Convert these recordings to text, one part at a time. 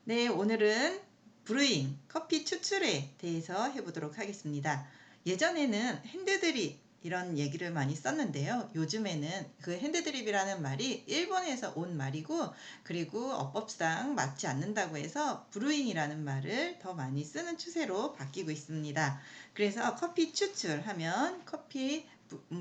네, 오늘은 브루잉, 커피 추출에 대해서 해보도록 하겠습니다. 예전에는 핸드드립 이런 얘기를 많이 썼는데요. 요즘에는 그 핸드드립이라는 말이 일본에서 온 말이고, 그리고 어법상 맞지 않는다고 해서 브루잉이라는 말을 더 많이 쓰는 추세로 바뀌고 있습니다. 그래서 커피 추출하면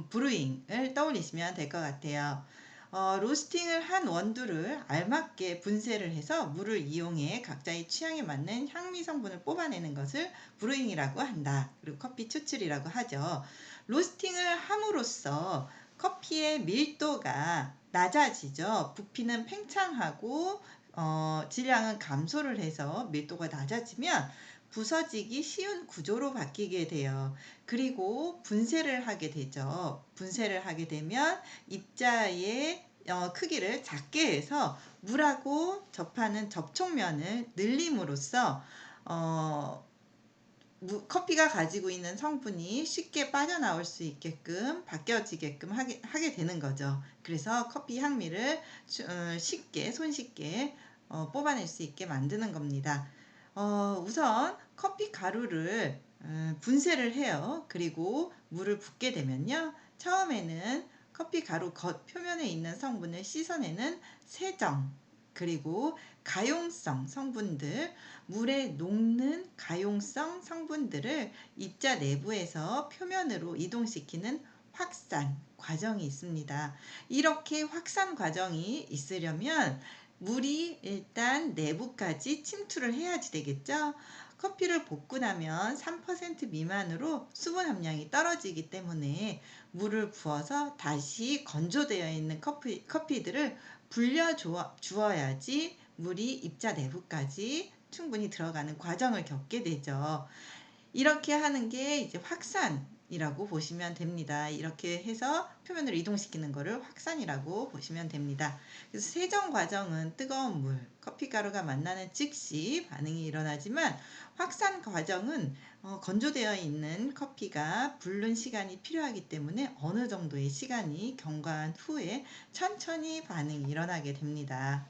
브루잉을 떠올리시면 될 것 같아요. 로스팅을 한 원두를 알맞게 분쇄를 해서 물을 이용해 각자의 취향에 맞는 향미 성분을 뽑아내는 것을 브루잉이라고 한다. 그리고 커피 추출이라고 하죠. 로스팅을 함으로써 커피의 밀도가 낮아지죠. 부피는 팽창하고 질량은 감소를 해서 밀도가 낮아지면 부서지기 쉬운 구조로 바뀌게 돼요. 그리고 분쇄를 하게 되죠. 분쇄를 하게 되면 입자의 크기를 작게 해서 물하고 접하는 접촉면을 늘림으로써 커피가 가지고 있는 성분이 쉽게 빠져나올 수 있게끔 바뀌어지게끔 하게 되는 거죠. 그래서 커피 향미를 쉽게 손쉽게 뽑아낼 수 있게 만드는 겁니다. 우선 커피 가루를 분쇄를 해요. 그리고 물을 붓게 되면요. 처음에는 커피 가루 겉 표면에 있는 성분을 씻어내는 세정, 그리고 가용성 성분들, 물에 녹는 가용성 성분들을 입자 내부에서 표면으로 이동시키는 확산 과정이 있습니다. 이렇게 확산 과정이 있으려면 물이 일단 내부까지 침투를 해야지 되겠죠. 커피를 볶고 나면 3% 미만으로 수분 함량이 떨어지기 때문에 물을 부어서 다시 건조되어 있는 커피들을 불려 주어야지 물이 입자 내부까지 충분히 들어가는 과정을 겪게 되죠. 이렇게 하는 게 이제 확산이라고 보시면 됩니다. 이렇게 해서 표면을 이동시키는 것을 확산이라고 보시면 됩니다. 그래서 세정 과정은 뜨거운 물, 커피 가루가 만나는 즉시 반응이 일어나지만 확산 과정은 건조되어 있는 커피가 불는 시간이 필요하기 때문에 어느 정도의 시간이 경과한 후에 천천히 반응이 일어나게 됩니다.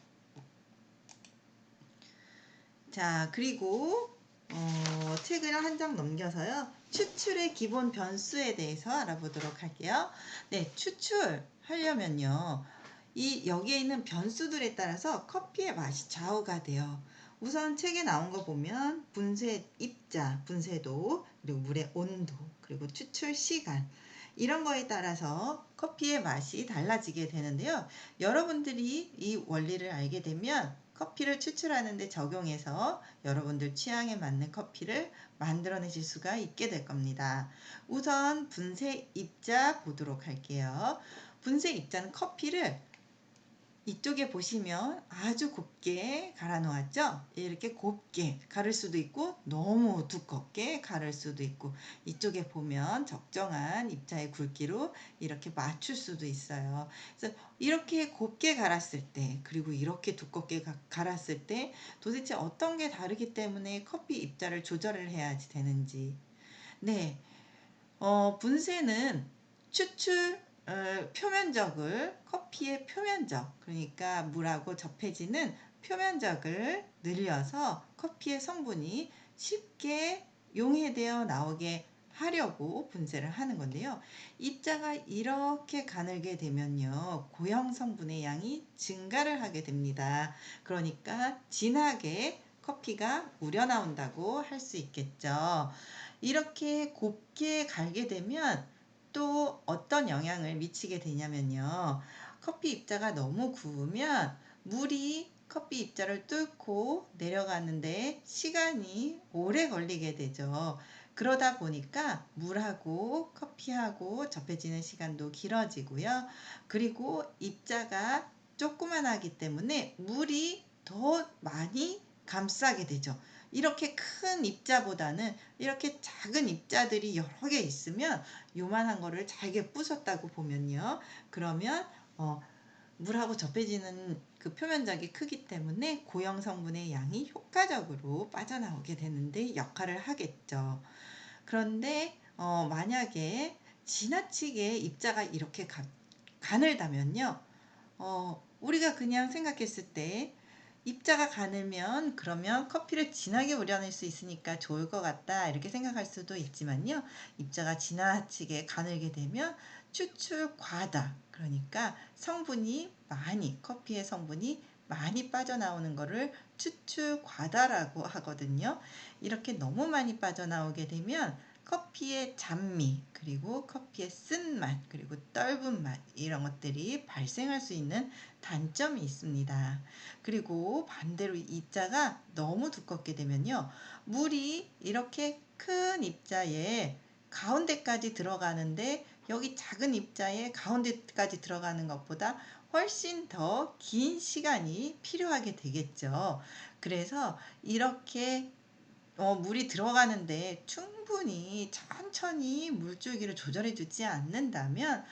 자, 그리고 책을 한 장 넘겨서요. 추출의 기본 변수에 대해서 알아보도록 할게요. 네, 추출하려면요. 여기에 있는 변수들에 따라서 커피의 맛이 좌우가 돼요. 우선 책에 나온 거 보면 분쇄 입자, 분쇄도, 그리고 물의 온도, 그리고 추출 시간, 이런 거에 따라서 커피의 맛이 달라지게 되는데요. 여러분들이 이 원리를 알게 되면 커피를 추출하는 데 적용해서 여러분들 취향에 맞는 커피를 만들어내실 수가 있게 될 겁니다. 우선 분쇄 입자 보도록 할게요. 분쇄 입자는 커피를 이쪽에 보시면 아주 곱게 갈아 놓았죠. 이렇게 곱게 가를 수도 있고 너무 두껍게 가를 수도 있고, 이쪽에 보면 적정한 입자의 굵기로 이렇게 맞출 수도 있어요. 그래서 이렇게 곱게 갈았을 때, 그리고 이렇게 두껍게 갈았을 때 도대체 어떤 게 다르기 때문에 커피 입자를 조절을 해야지 되는지. 네, 분쇄는 추출 표면적을, 커피의 표면적, 그러니까 물하고 접해지는 표면적을 늘려서 커피의 성분이 쉽게 용해되어 나오게 하려고 분쇄를 하는 건데요. 입자가 이렇게 가늘게 되면요, 고형 성분의 양이 증가를 하게 됩니다. 그러니까 진하게 커피가 우려 나온다고 할 수 있겠죠. 이렇게 곱게 갈게 되면 또 어떤 영향을 미치게 되냐면요. 커피 입자가 너무 구우면 물이 커피 입자를 뚫고 내려가는데 시간이 오래 걸리게 되죠. 그러다 보니까 물하고 커피하고 접해지는 시간도 길어지고요. 그리고 입자가 조그만하기 때문에 물이 더 많이 감싸게 되죠. 이렇게 큰 입자보다는 이렇게 작은 입자들이 여러 개 있으면 요만한 거를 잘게 부쉈다고 보면요. 그러면 물하고 접해지는 그 표면적이 크기 때문에 고형 성분의 양이 효과적으로 빠져나오게 되는데 역할을 하겠죠. 그런데 만약에 지나치게 입자가 이렇게 가늘다면요. 우리가 그냥 생각했을 때 입자가 가늘면 그러면 커피를 진하게 우려낼 수 있으니까 좋을 것 같다 이렇게 생각할 수도 있지만요. 입자가 지나치게 가늘게 되면 추출 과다, 그러니까 성분이 많이, 커피의 성분이 많이 빠져나오는 것을 추출 과다라고 하거든요. 이렇게 너무 많이 빠져나오게 되면 커피의 잔미, 그리고 커피의 쓴맛, 그리고 떫은 맛, 이런 것들이 발생할 수 있는 단점이 있습니다. 그리고 반대로 입자가 너무 두껍게 되면요, 물이 이렇게 큰 입자에 가운데까지 들어가는데, 여기 작은 입자에 가운데까지 들어가는 것보다 훨씬 더 긴 시간이 필요하게 되겠죠. 그래서 이렇게 물이 들어가는데 충분히 천천히 물줄기를 조절해 주지 않는다면,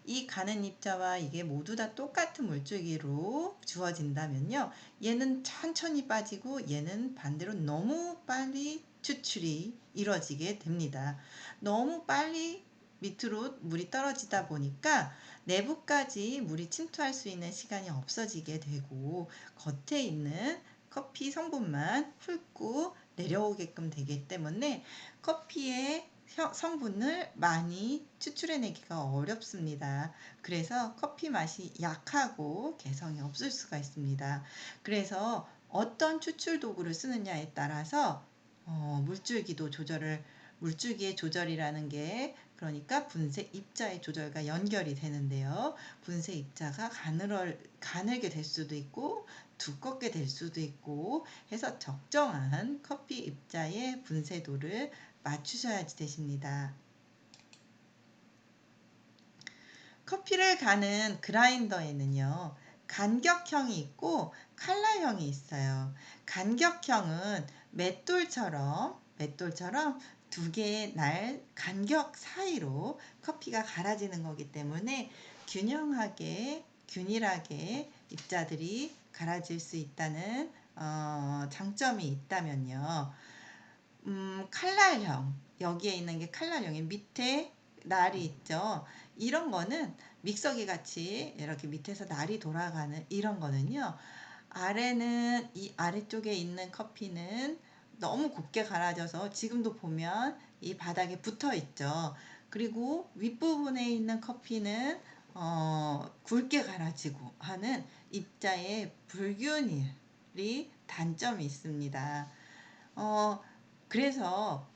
이 가는 입자와 이게 모두 다 똑같은 물줄기로 주어진다면요, 얘는 천천히 빠지고 얘는 반대로 너무 빨리 추출이 이루어지게 됩니다. 너무 빨리 밑으로 물이 떨어지다 보니까 내부까지 물이 침투할 수 있는 시간이 없어지게 되고, 겉에 있는 커피 성분만 훑고 내려오게끔 되기 때문에 커피의 성분을 많이 추출해내기가 어렵습니다. 그래서 커피 맛이 약하고 개성이 없을 수가 있습니다. 그래서 어떤 추출 도구를 쓰느냐에 따라서 물줄기의 조절이라는 게, 그러니까 분쇄 입자의 조절과 연결이 되는데요. 분쇄 입자가 가늘게 될 수도 있고 두껍게 될 수도 있고 해서 적정한 커피 입자의 분쇄도를 맞추셔야 되십니다. 커피를 가는 그라인더에는요, 간격형이 있고 칼날형이 있어요. 간격형은 맷돌처럼 두 개의 날 간격 사이로 커피가 갈아지는 거기 때문에 균일하게 입자들이 갈아질 수 있다는 장점이 있다면요. 칼날형, 여기에 있는 게 칼날형이 밑에 날이 있죠. 이런 거는 믹서기 같이 이렇게 밑에서 날이 돌아가는 이런 거는요, 이 아래쪽에 있는 커피는 너무 곱게 갈아져서 지금도 보면 이 바닥에 붙어 있죠. 그리고 윗부분에 있는 커피는 굵게 갈아지고 하는 입자의 불균일이 단점이 있습니다. 어, 그래서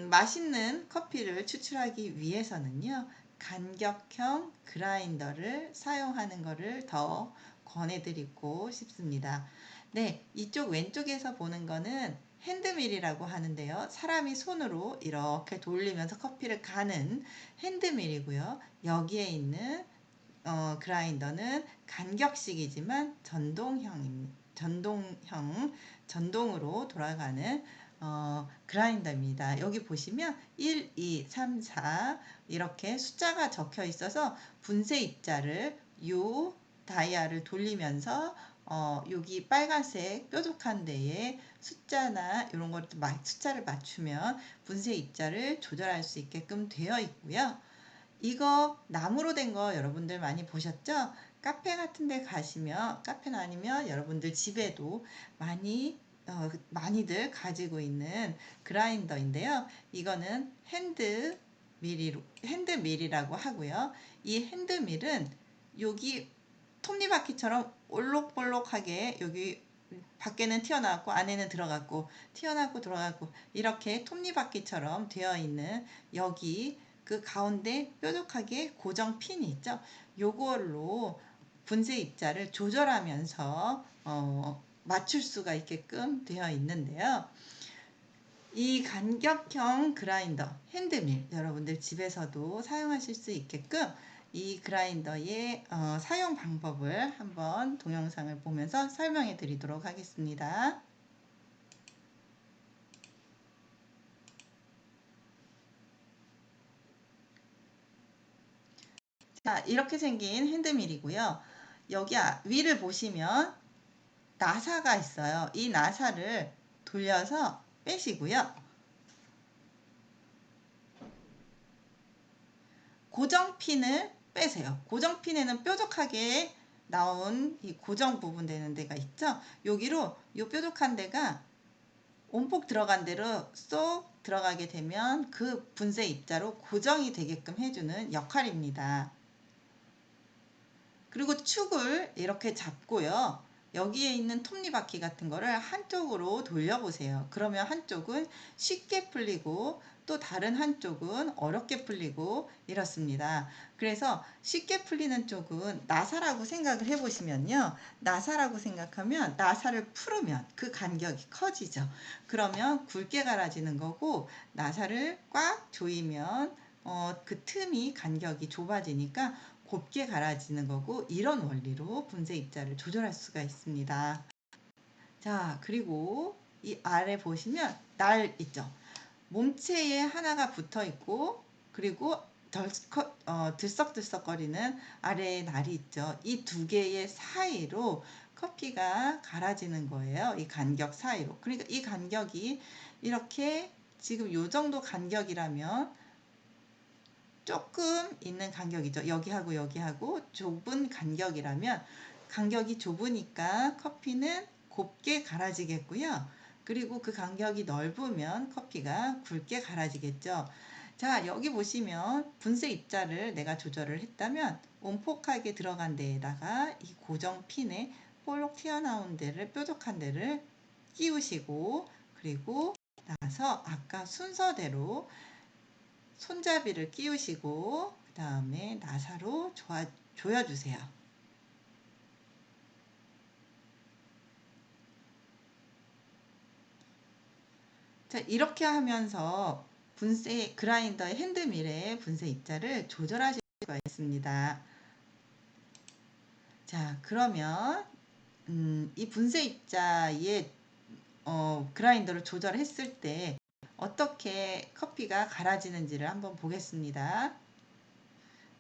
맛있는 커피를 추출하기 위해서는요, 간격형 그라인더를 사용하는 것을 더 권해드리고 싶습니다. 네, 이쪽 왼쪽에서 보는 거는 핸드밀이라고 하는데요. 사람이 손으로 이렇게 돌리면서 커피를 가는 핸드밀이고요. 여기에 있는 그라인더는 간격식이지만 전동으로 돌아가는 그라인더입니다. 여기 보시면 1, 2, 3, 4 이렇게 숫자가 적혀 있어서 분쇄 입자를 요 다이아를 돌리면서 여기 빨간색 뾰족한 데에 숫자나 이런 것들 숫자를 맞추면 분쇄 입자를 조절할 수 있게끔 되어 있고요. 이거 나무로 된 거 여러분들 많이 보셨죠? 카페 같은 데 가시면, 카페는 아니면 여러분들 집에도 많이들 가지고 있는 그라인더인데요. 이거는 핸드밀이라고 하고요. 이 핸드밀은 여기 톱니바퀴처럼 올록볼록하게, 여기 밖에는 튀어나왔고 안에는 들어갔고, 튀어나왔고 들어갔고, 이렇게 톱니바퀴처럼 되어 있는 여기 그 가운데 뾰족하게 고정 핀이 있죠. 요걸로 분쇄 입자를 조절하면서 맞출 수가 있게끔 되어 있는데요. 이 간격형 그라인더, 핸드밀, 여러분들 집에서도 사용하실 수 있게끔 이 그라인더의 사용 방법을 한번 동영상을 보면서 설명해 드리도록 하겠습니다. 자, 이렇게 생긴 핸드밀이고요. 여기 위를 보시면 나사가 있어요. 이 나사를 돌려서 빼시고요. 고정핀을 빼세요. 고정핀에는 뾰족하게 나온 이 고정 부분 되는 데가 있죠. 여기로 요 뾰족한 데가 온폭 들어간 대로 쏙 들어가게 되면 그 분쇄 입자로 고정이 되게끔 해주는 역할입니다. 그리고 축을 이렇게 잡고요. 여기에 있는 톱니바퀴 같은 거를 한쪽으로 돌려보세요. 그러면 한쪽은 쉽게 풀리고 또 다른 한쪽은 어렵게 풀리고 이렇습니다. 그래서 쉽게 풀리는 쪽은 나사라고 생각을 해보시면요. 나사라고 생각하면 나사를 풀으면 그 간격이 커지죠. 그러면 굵게 갈아지는 거고 나사를 꽉 조이면 그 틈이 간격이 좁아지니까 곱게 갈아지는 거고 이런 원리로 분쇄 입자를 조절할 수가 있습니다. 자, 그리고 이 아래 보시면 날 있죠. 몸체에 하나가 붙어 있고 그리고 들썩들썩거리는 아래에 날이 있죠. 이 두 개의 사이로 커피가 갈아지는 거예요. 이 간격 사이로. 그러니까 이 간격이 이렇게 지금 요 정도 간격이라면 조금 있는 간격이죠. 여기하고 여기하고 좁은 간격이라면 간격이 좁으니까 커피는 곱게 갈아지겠고요. 그리고 그 간격이 넓으면 커피가 굵게 갈아지겠죠. 자, 여기 보시면 분쇄 입자를 내가 조절을 했다면 온폭하게 들어간 데에다가 이 고정 핀에 볼록 튀어나온 데를 뾰족한 데를 끼우시고 그리고 나서 아까 순서대로 손잡이를 끼우시고 그 다음에 나사로 조여주세요. 자, 이렇게 하면서 분쇄 그라인더의 핸드밀의 분쇄 입자를 조절하실 수가 있습니다. 자, 그러면 이 분쇄 입자의 그라인더를 조절했을 때 어떻게 커피가 갈아지는지를 한번 보겠습니다.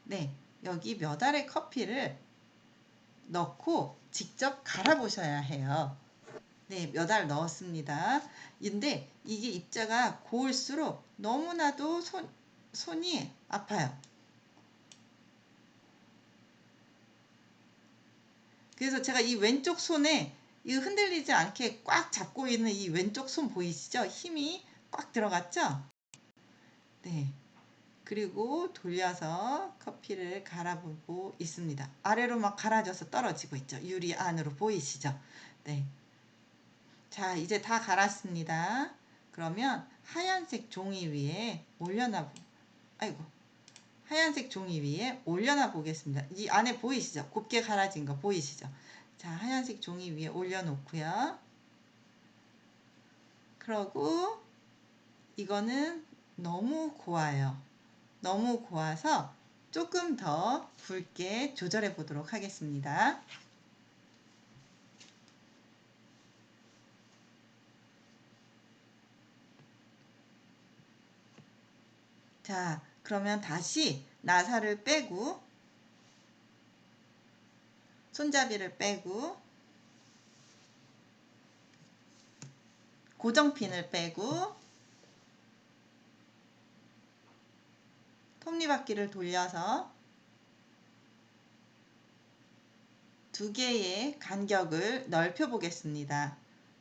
네, 여기 몇 알의 커피를 넣고 직접 갈아보셔야 해요. 네, 몇 알 넣었습니다. 근데 이게 입자가 고울수록 너무나도 손이 아파요. 그래서 제가 이 왼쪽 손에 이 흔들리지 않게 꽉 잡고 있는 이 왼쪽 손 보이시죠? 힘이 꽉 들어갔죠? 네. 그리고 돌려서 커피를 갈아보고 있습니다. 아래로 막 갈아져서 떨어지고 있죠. 유리 안으로 보이시죠? 네. 자, 이제 다 갈았습니다. 그러면 하얀색 종이 위에 아이고, 하얀색 종이 위에 올려놔 보겠습니다. 이 안에 보이시죠? 곱게 갈아진 거 보이시죠? 자, 하얀색 종이 위에 올려놓고요. 그러고 이거는 너무 고와요. 너무 고와서 조금 더 굵게 조절해 보도록 하겠습니다. 자, 그러면 다시 나사를 빼고 손잡이를 빼고 고정핀을 빼고 톱니바퀴를 돌려서 두 개의 간격을 넓혀 보겠습니다.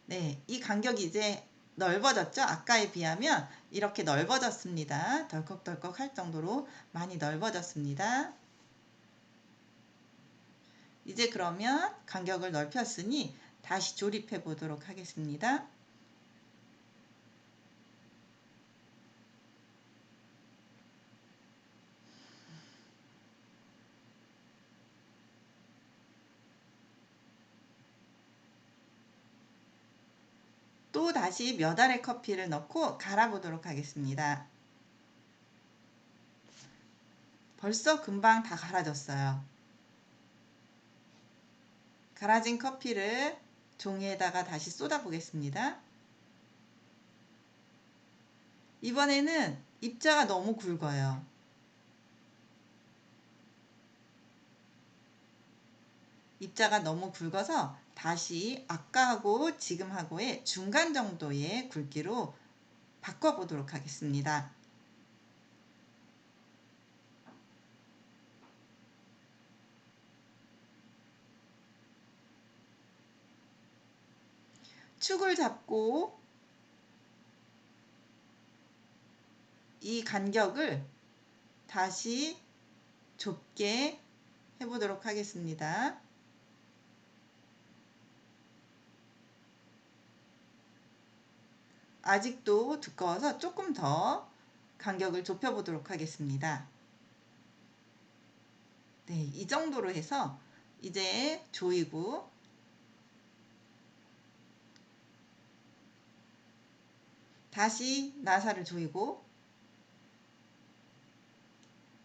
네, 이 간격이 이제 넓어졌죠? 아까에 비하면 이렇게 넓어졌습니다. 덜컥덜컥 할 정도로 많이 넓어졌습니다. 이제 그러면 간격을 넓혔으니 다시 조립해 보도록 하겠습니다. 또 다시 몇 알의 커피를 넣고 갈아보도록 하겠습니다. 벌써 금방 다 갈아졌어요. 갈아진 커피를 종이에다가 다시 쏟아 보겠습니다. 이번에는 입자가 너무 굵어요. 입자가 너무 굵어서 다시 아까하고 지금하고의 중간 정도의 굵기로 바꿔보도록 하겠습니다. 축을 잡고 이 간격을 다시 좁게 해보도록 하겠습니다. 아직도 두꺼워서 조금 더 간격을 좁혀 보도록 하겠습니다. 네, 이 정도로 해서 이제 조이고 다시 나사를 조이고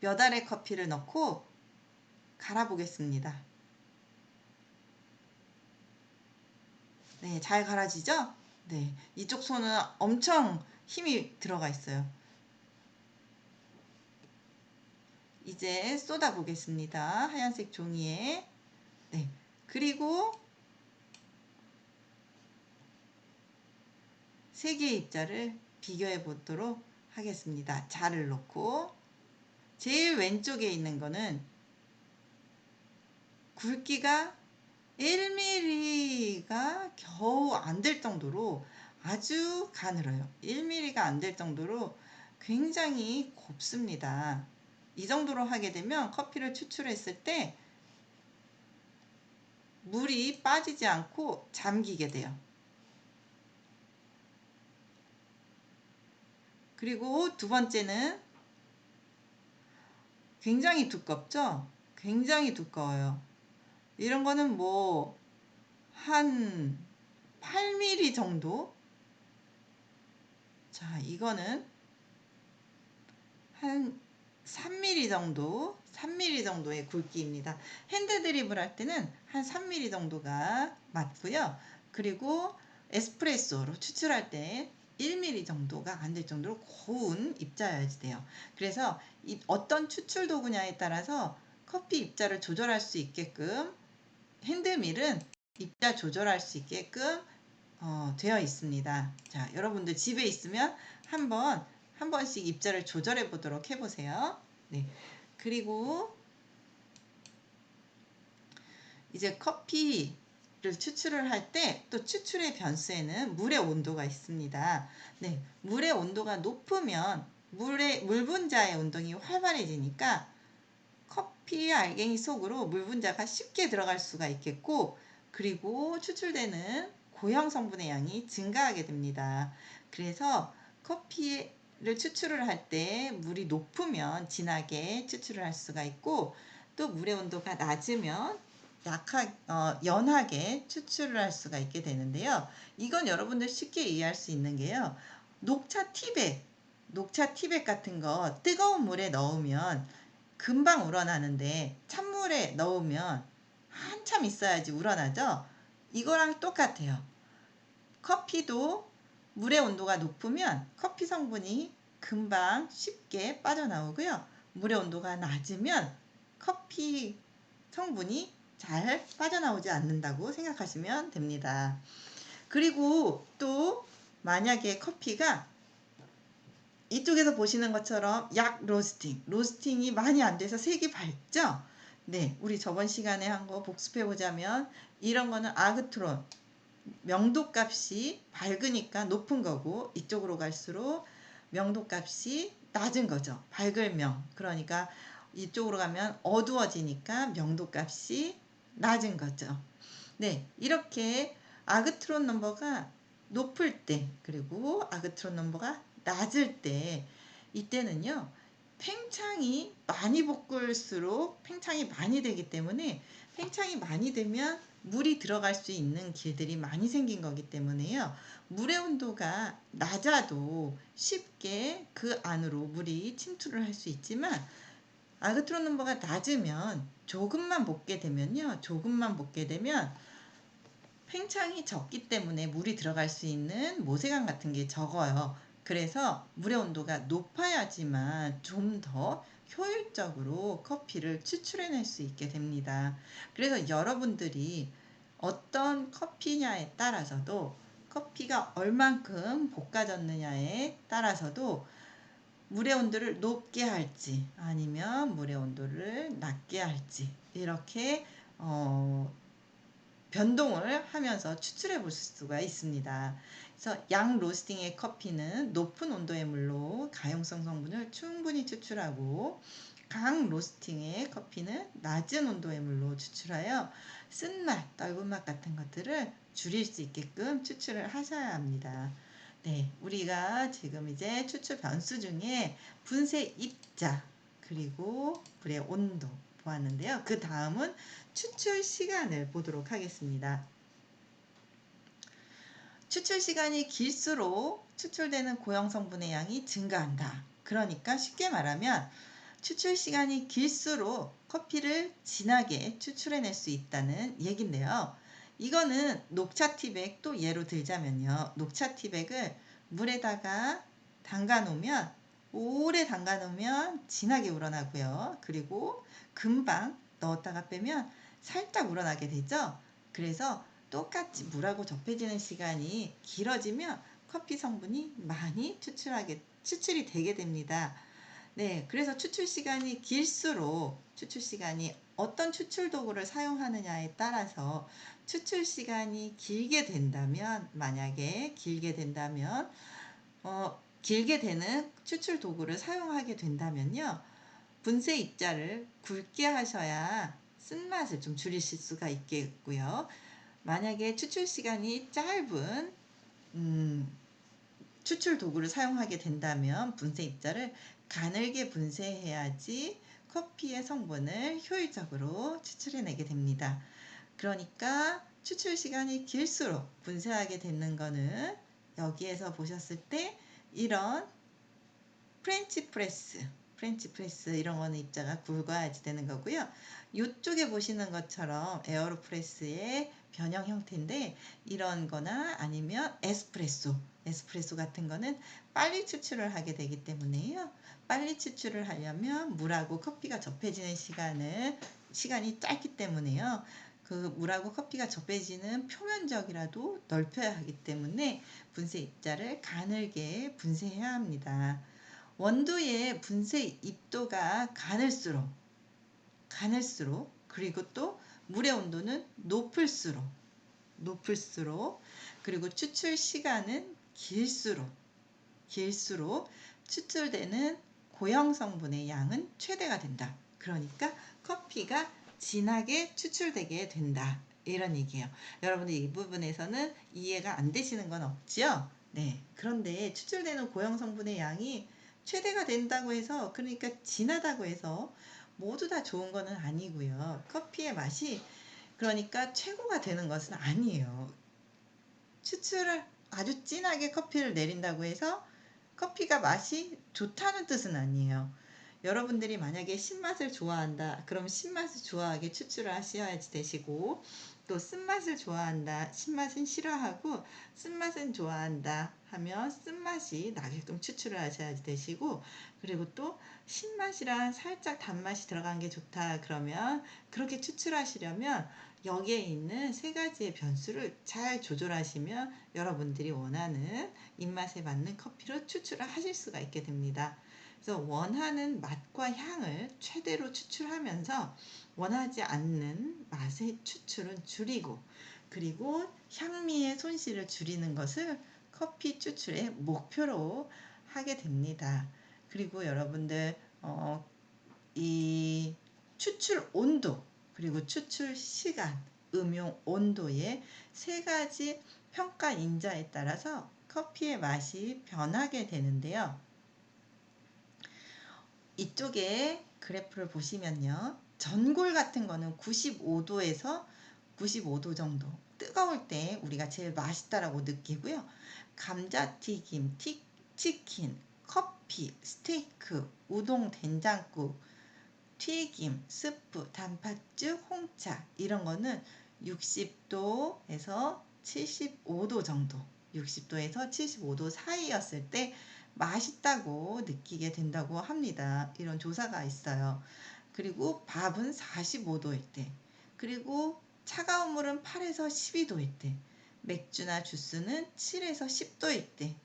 몇 알의 커피를 넣고 갈아 보겠습니다. 네, 잘 갈아지죠? 네, 이쪽 손은 엄청 힘이 들어가 있어요. 이제 쏟아 보겠습니다. 하얀색 종이에. 네, 그리고 세 개의 입자를 비교해 보도록 하겠습니다. 자를 놓고 제일 왼쪽에 있는 거는 굵기가 1mm가 겨우 안 될 정도로 아주 가늘어요. 1mm가 안 될 정도로 굉장히 곱습니다. 이 정도로 하게 되면 커피를 추출했을 때 물이 빠지지 않고 잠기게 돼요. 그리고 두 번째는 굉장히 두껍죠? 굉장히 두꺼워요. 이런 거는 뭐 한 8mm 정도? 자, 이거는 한 3mm 정도, 3mm 정도의 굵기입니다. 핸드 드립을 할 때는 한 3mm 정도가 맞고요. 그리고 에스프레소로 추출할 때 1mm 정도가 안 될 정도로 고운 입자여야지 돼요. 그래서 어떤 추출 도구냐에 따라서 커피 입자를 조절할 수 있게끔 핸드밀은 입자 조절할 수 있게끔 되어 있습니다. 자, 여러분들 집에 있으면 한 번씩 입자를 조절해 보도록 해보세요. 네. 그리고 이제 커피를 추출을 할 때 또 추출의 변수에는 물의 온도가 있습니다. 네. 물의 온도가 높으면 물 분자의 운동이 활발해지니까 커피 알갱이 속으로 물 분자가 쉽게 들어갈 수가 있겠고, 그리고 추출되는 고형 성분의 양이 증가하게 됩니다. 그래서 커피를 추출을 할 때 물이 높으면 진하게 추출을 할 수가 있고, 또 물의 온도가 낮으면 연하게 추출을 할 수가 있게 되는데요. 이건 여러분들 쉽게 이해할 수 있는 게요. 녹차 티백 같은 거 뜨거운 물에 넣으면 금방 우러나는데 찬물에 넣으면 한참 있어야지 우러나죠? 이거랑 똑같아요. 커피도 물의 온도가 높으면 커피 성분이 금방 쉽게 빠져나오고요. 물의 온도가 낮으면 커피 성분이 잘 빠져나오지 않는다고 생각하시면 됩니다. 그리고 또 만약에 커피가 이쪽에서 보시는 것처럼 로스팅이 많이 안 돼서 색이 밝죠? 네, 우리 저번 시간에 한 거 복습해 보자면 이런 거는 아그트론 명도값이 밝으니까 높은 거고, 이쪽으로 갈수록 명도값이 낮은 거죠. 밝을 명. 그러니까 이쪽으로 가면 어두워지니까 명도값이 낮은 거죠. 네, 이렇게 아그트론 넘버가 높을 때, 그리고 아그트론 넘버가 낮을 때, 이때는요, 팽창이 많이 볶을수록 팽창이 많이 되기 때문에, 팽창이 많이 되면 물이 들어갈 수 있는 길들이 많이 생긴 거기 때문에요. 물의 온도가 낮아도 쉽게 그 안으로 물이 침투를 할 수 있지만, 아그트론 넘버가 낮으면 조금만 볶게 되면 팽창이 적기 때문에 물이 들어갈 수 있는 모세관 같은 게 적어요. 그래서 물의 온도가 높아야지만 좀 더 효율적으로 커피를 추출해낼 수 있게 됩니다. 그래서 여러분들이 어떤 커피냐에 따라서도, 커피가 얼만큼 볶아졌느냐에 따라서도 물의 온도를 높게 할지 아니면 물의 온도를 낮게 할지 이렇게 변동을 하면서 추출해 볼 수가 있습니다. 그래서 양 로스팅의 커피는 높은 온도의 물로 가용성 성분을 충분히 추출하고, 강 로스팅의 커피는 낮은 온도의 물로 추출하여 쓴맛, 떫은 맛 같은 것들을 줄일 수 있게끔 추출을 하셔야 합니다. 네, 우리가 지금 이제 추출 변수 중에 분쇄 입자, 그리고 불의 온도 보았는데요. 그 다음은 추출 시간을 보도록 하겠습니다. 추출 시간이 길수록 추출되는 고형 성분의 양이 증가한다. 그러니까 쉽게 말하면 추출 시간이 길수록 커피를 진하게 추출해낼 수 있다는 얘긴데요. 이거는 녹차 티백 또 예로 들자면요. 녹차 티백을 물에다가 담가 놓으면, 오래 담가 놓으면 진하게 우러나고요. 그리고 금방 넣었다가 빼면 살짝 우러나게 되죠. 그래서 똑같이 물하고 접해지는 시간이 길어지면 커피 성분이 많이 추출이 되게 됩니다. 네, 그래서 추출 시간이 길수록, 추출 시간이 어떤 추출 도구를 사용하느냐에 따라서 추출 시간이 길게 된다면, 만약에 길게 된다면, 길게 되는 추출 도구를 사용하게 된다면요, 분쇄 입자를 굵게 하셔야 쓴맛을 좀 줄이실 수가 있겠고요. 만약에 추출 시간이 짧은 추출 도구를 사용하게 된다면 분쇄 입자를 가늘게 분쇄해야지 커피의 성분을 효율적으로 추출해내게 됩니다. 그러니까 추출 시간이 길수록 분쇄하게 되는 거는, 여기에서 보셨을 때 이런 프렌치 프레스 이런 거는 입자가 굵어야지 되는 거고요. 이쪽에 보시는 것처럼 에어로프레스의 변형 형태인데, 이런 거나 아니면 에스프레소 같은 거는 빨리 추출을 하게 되기 때문에요. 빨리 추출을 하려면 물하고 커피가 접해지는 시간이 짧기 때문에요. 그 물하고 커피가 접해지는 표면적이라도 넓혀야 하기 때문에 분쇄 입자를 가늘게 분쇄해야 합니다. 원두의 분쇄 입도가 가늘수록, 그리고 또 물의 온도는 높을수록, 그리고 추출 시간은 길수록 추출되는 고형 성분의 양은 최대가 된다. 그러니까 커피가 진하게 추출되게 된다. 이런 얘기예요. 여러분들 이 부분에서는 이해가 안 되시는 건 없죠? 네. 그런데 추출되는 고형 성분의 양이 최대가 된다고 해서, 그러니까 진하다고 해서 모두 다 좋은 거는 아니고요. 커피의 맛이 그러니까 최고가 되는 것은 아니에요. 추출을 아주 진하게 커피를 내린다고 해서 커피가 맛이 좋다는 뜻은 아니에요. 여러분들이 만약에 신맛을 좋아한다, 그럼 신맛을 좋아하게 추출을 하셔야지 되시고, 또 쓴맛을 좋아한다, 신맛은 싫어하고 쓴맛은 좋아한다 하면 쓴맛이 나게끔 추출을 하셔야지 되시고, 그리고 또 신맛이랑 살짝 단맛이 들어간 게 좋다 그러면, 그렇게 추출하시려면 여기에 있는 세 가지의 변수를 잘 조절하시면 여러분들이 원하는 입맛에 맞는 커피로 추출을 하실 수가 있게 됩니다. 그래서 원하는 맛과 향을 최대로 추출하면서 원하지 않는 맛의 추출은 줄이고, 그리고 향미의 손실을 줄이는 것을 커피 추출의 목표로 하게 됩니다. 그리고 여러분들 이 추출 온도, 그리고 추출 시간, 음용 온도의 세 가지 평가 인자에 따라서 커피의 맛이 변하게 되는데요. 이쪽에 그래프를 보시면요. 전골 같은 거는 95도에서 95도 정도, 뜨거울 때 우리가 제일 맛있다라고 느끼고요. 감자튀김, 치킨, 커피, 스테이크, 우동, 된장국, 튀김, 스프, 단팥죽, 홍차 이런 거는 60도에서 75도 정도, 60도에서 75도 사이였을 때 맛있다고 느끼게 된다고 합니다. 이런 조사가 있어요. 그리고 밥은 45도일 때, 그리고 차가운 물은 8에서 12도일 때, 맥주나 주스는 7에서 10도일 때,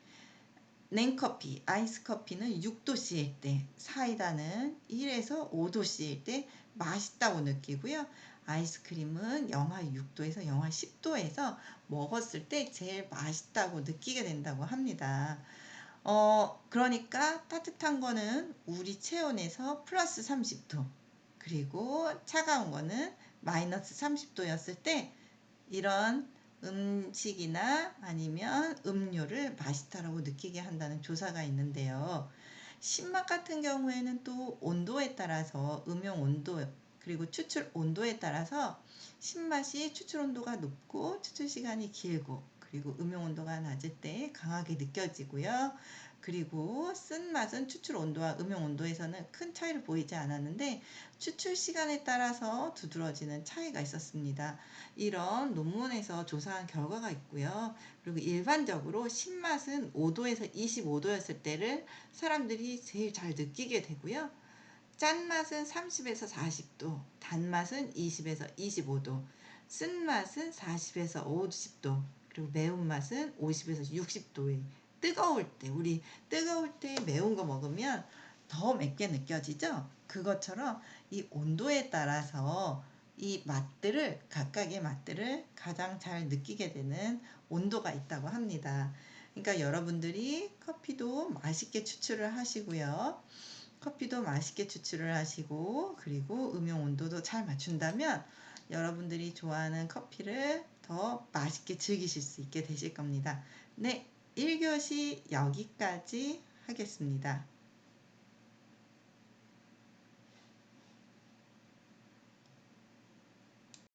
냉커피, 아이스커피는 6도씨일 때, 사이다는 1에서 5도씨일 때 맛있다고 느끼고요. 아이스크림은 영하 6도에서 영하 10도에서 먹었을 때 제일 맛있다고 느끼게 된다고 합니다. 그러니까 따뜻한 거는 우리 체온에서 플러스 30도, 그리고 차가운 거는 마이너스 30도였을 때 이런 음식이나 아니면 음료를 맛있다라고 느끼게 한다는 조사가 있는데요. 신맛 같은 경우에는 또 온도에 따라서 음용 온도 그리고 추출 온도에 따라서 신맛이 추출 온도가 높고 추출 시간이 길고 그리고 음용 온도가 낮을 때 강하게 느껴지고요. 그리고 쓴맛은 추출 온도와 음용 온도에서는 큰 차이를 보이지 않았는데 추출 시간에 따라서 두드러지는 차이가 있었습니다. 이런 논문에서 조사한 결과가 있고요. 그리고 일반적으로 신맛은 5도에서 25도였을 때를 사람들이 제일 잘 느끼게 되고요. 짠맛은 30에서 40도, 단맛은 20에서 25도, 쓴맛은 40에서 50도, 그리고 매운맛은 50에서 60도에 우리 뜨거울 때 매운 거 먹으면 더 맵게 느껴지죠? 그것처럼 이 온도에 따라서 이 각각의 맛들을 가장 잘 느끼게 되는 온도가 있다고 합니다. 그러니까 여러분들이 커피도 맛있게 추출을 하시고요. 커피도 맛있게 추출을 하시고 그리고 음용 온도도 잘 맞춘다면 여러분들이 좋아하는 커피를 더 맛있게 즐기실 수 있게 되실 겁니다. 네, 1교시 여기까지 하겠습니다.